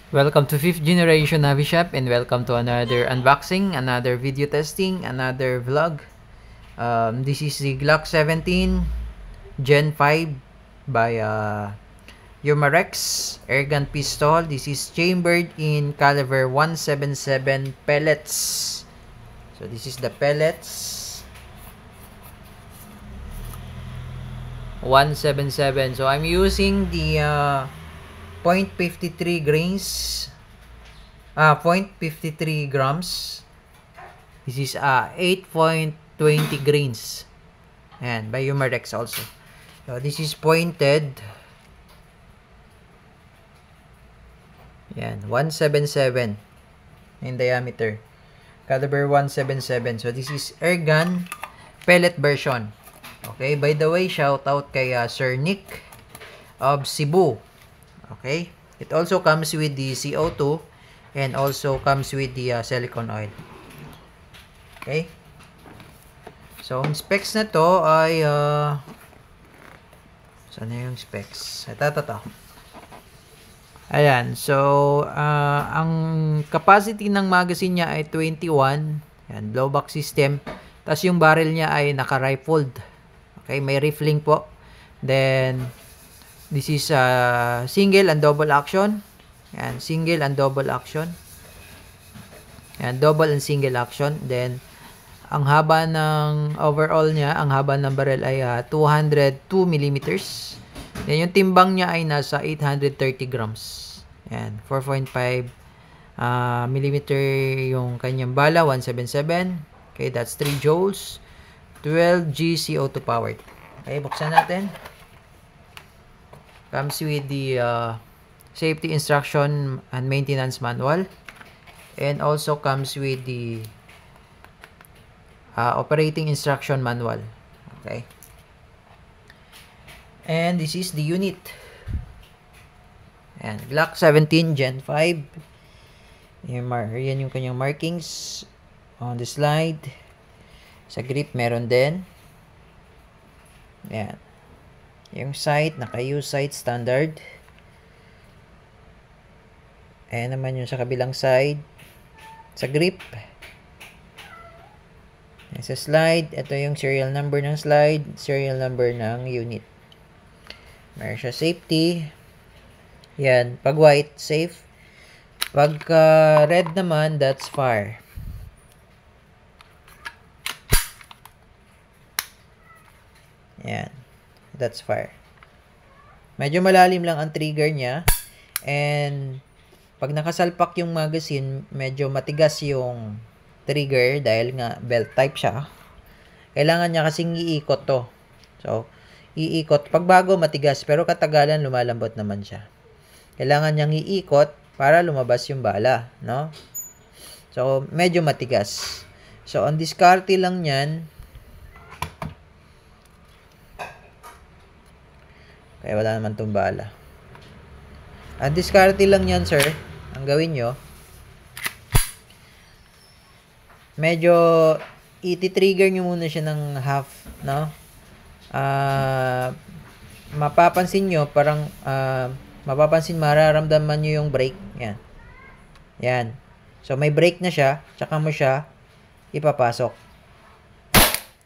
Welcome to 5th generation Navi Shop and welcome to another unboxing, another video testing, another vlog. This is the Glock 17 Gen 5 by Umarex airgun pistol. This is chambered in caliber 177 pellets. So this is the pellets. 177. So I'm using the 0.53 grains 0.53 grams. This is 8.20 grains, and by Umarex also. So this is pointed. Yan, 177 in diameter, caliber 177. So this is airgun pellet version. Okay, by the way, shout out kay Sir Nick of Cebu. Okay, it also comes with the CO2 and also comes with the silicone oil. Okay, so ang specs na to ay saan na yung specs? Ito. Ayan, so ang capacity ng magazine niya ay 21. Yan, blowback system. Tapos yung barrel niya ay naka-rifled. Okay, may rifling po. Then this is single and double action. Yan, single and double action. Yan, double and single action. Then, ang haba ng overall niya, ang haba ng barrel ay 202 millimeters. Then, yung timbang niya ay nasa 830 grams. Yan, 4.5 millimeter yung kanyang bala, 177. Okay, that's 3 joules. 12G CO2 powered. Okay, buksan natin. Comes with the safety instruction and maintenance manual, and also comes with the operating instruction manual. Okay, and this is the unit. And Glock 17 Gen 5. Yan yung kanyang markings on the slide. Sa grip meron din. Yan. Yung sight, naka-use sight standard. Ayan naman yung sa kabilang side. Sa grip. Ayan sa slide. Ito yung serial number ng slide. Serial number ng unit. Meron siya safety. Yan. Pag white, safe. Pagka red naman, that's fire. Yan. That's fire. Medyo malalim lang ang trigger niya. And pag nakasalpak yung magazine, medyo matigas yung trigger dahil nga belt type siya. Kailangan niya kasing iikot to. So, iikot. Pag bago, matigas. Pero katagalan, lumalambot naman siya. Kailangan niyang iikot para lumabas yung bala. No? So, medyo matigas. So, ang diskarte lang yan, kaya wala naman itong bala. Ang diskarte lang yan, sir. Ang gawin nyo, medyo iti-trigger nyo muna siya ng half, no? Mapapansin nyo, parang mararamdaman nyo yung brake. Yan. Yan. So, may brake na siya, tsaka mo siya ipapasok.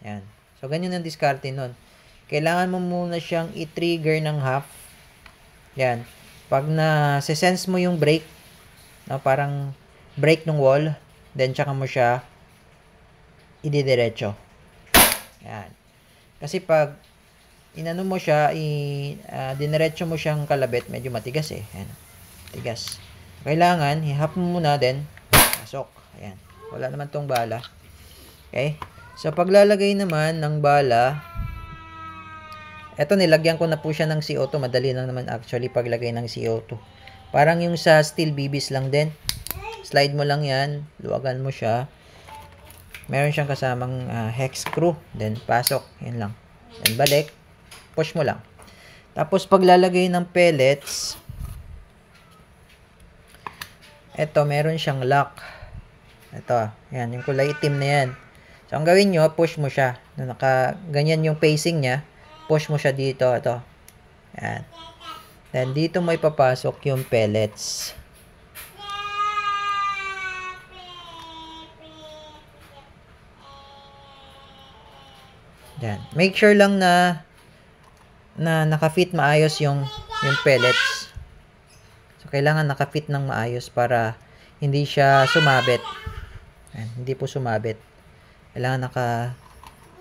Yan. So, ganyan ang diskarte nun. Kailangan mo muna siyang i-trigger ng half. Yan. Pag na-sense mo yung brake, no, parang brake ng wall, then tsaka mo siya ididiretso. Yan. Kasi pag inano mo siya, diniretso mo siyang kalabit, medyo matigas eh. Yan. Tigas. Kailangan, i-half mo muna, then pasok. Ayan. Wala naman tong bala. Okay? So, paglalagay naman ng bala, eto, nilagyan ko na po siya ng CO2. Madali lang naman actually paglagay ng CO2. Parang yung sa steel BBs lang din. Slide mo lang yan. Luwagan mo siya. Meron siyang kasamang hex screw. Then, pasok. Yan lang. Then, balik. Push mo lang. Tapos, paglalagay ng pellets, eto, meron siyang lock. Eto. Yan. Yung kulay itim na yan. So, ang gawin nyo, push mo siya. Ganyan yung pacing niya. Push mo siya dito, ito. Yan. Then, dito mo ipapasok yung pellets. Yan. Make sure lang na naka-fit maayos yung pellets. So, kailangan naka-fit ng maayos para hindi siya sumabit. Yan. Hindi po sumabit. Kailangan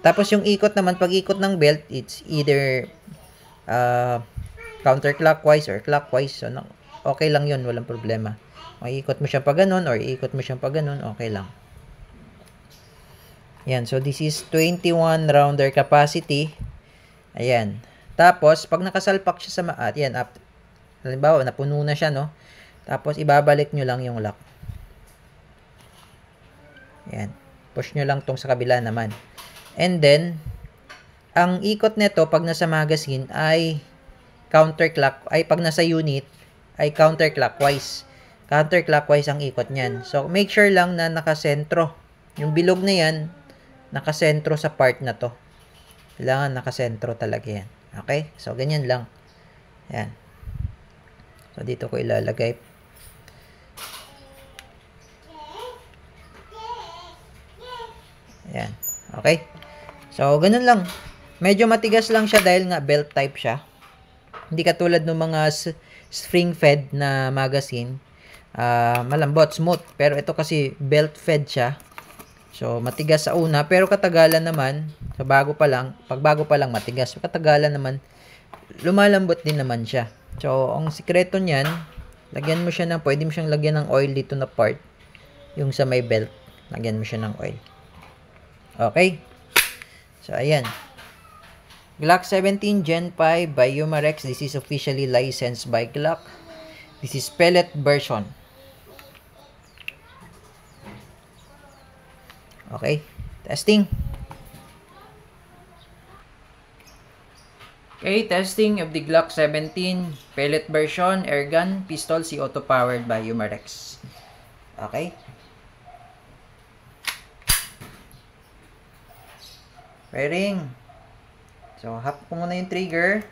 tapos yung ikot naman, pag ikot ng belt, it's either counterclockwise or clockwise. So, okay lang yun. Walang problema. Ikot mo siya pa ganun or ikot mo siya pa ganun, okay lang. Yan. So, this is 21 rounder capacity. Ayan. Tapos, pag nakasalpak siya sa yan, halimbawa, napuno na siya, no? Tapos, ibabalik nyo lang yung lock. Ayan. Push nyo lang tong sa kabila naman. And then, ang ikot nito, pag nasa magazine, ay pag nasa unit, ay counterclockwise. Counterclockwise ang ikot niyan. So, make sure lang na nakasentro. Yung bilog na yan, nakasentro sa part na to. Kailangan nakasentro talaga yan. Okay? So, ganyan lang. Yan. So, dito ko ilalagay. Yan. Okay? So, ganun lang. Medyo matigas lang siya dahil nga belt type siya. Hindi katulad ng mga spring-fed na magazine. Malambot, smooth. Pero ito kasi belt-fed siya. So, matigas sa una. Pero katagalan naman, pag bago pa lang matigas. So, katagalan naman, lumalambot din naman siya. So, ang sikreto niyan, pwede mo siyang lagyan ng oil dito na part. Yung sa may belt, lagyan mo siya ng oil. Okay? So, ayan. Glock 17 Gen 5 by Umarex. This is officially licensed by Glock. This is pellet version. Okay? Testing. Okay, testing of the Glock 17 pellet version airgun pistol auto powered by Umarex. Okay? Firing. So, hap ko muna yung trigger.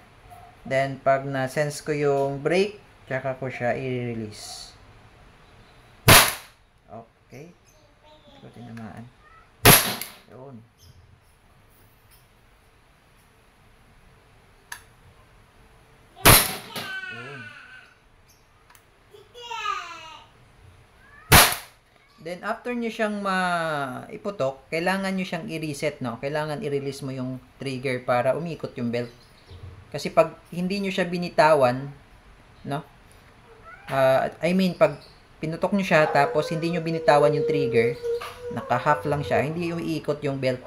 Then, pag na-sense ko yung brake, tsaka ko siya i-release. Okay. Hindi ko tinamaan. Yun. Yun. Then, after nyo siyang iputok, kailangan nyo siyang i-reset, no? Kailangan i-release mo yung trigger para umikot yung belt. Kasi pag hindi nyo siya binitawan, no? Pag pinutok nyo siya, tapos hindi nyo binitawan yung trigger, naka-half lang siya, hindi umiikot yung belt.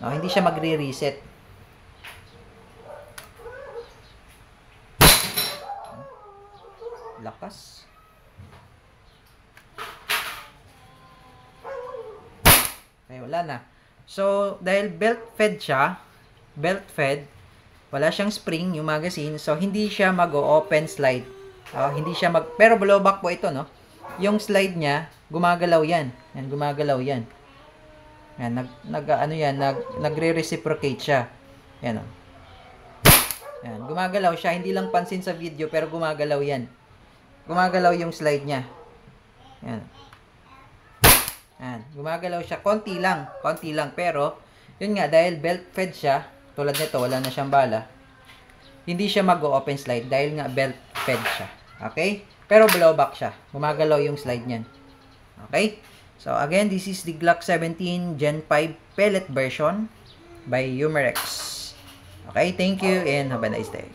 No? Hindi siya magre-reset. Lakas. Okay, wala na. So, dahil belt-fed siya, wala siyang spring, yung magazine, so hindi siya mag-open slide. Hindi siya pero blowback po ito, no? Yung slide niya, gumagalaw yan. Yan, gumagalaw yan. Yan, nagre-reciprocate siya. Yan, o. Yan, gumagalaw siya. Hindi lang pansin sa video, pero gumagalaw yan. Gumagalaw yung slide niya. Yan. Yan, gumagalaw siya. Konti lang, pero, yun nga, dahil belt-fed siya, tulad nito, wala na siyang bala, hindi siya mag-open slide dahil nga belt-fed siya. Okay? Pero blowback siya. Gumagalaw yung slide niyan. Okay? So, again, this is the Glock 17 Gen 5 pellet version by Umarex. Okay? Thank you and have a nice day.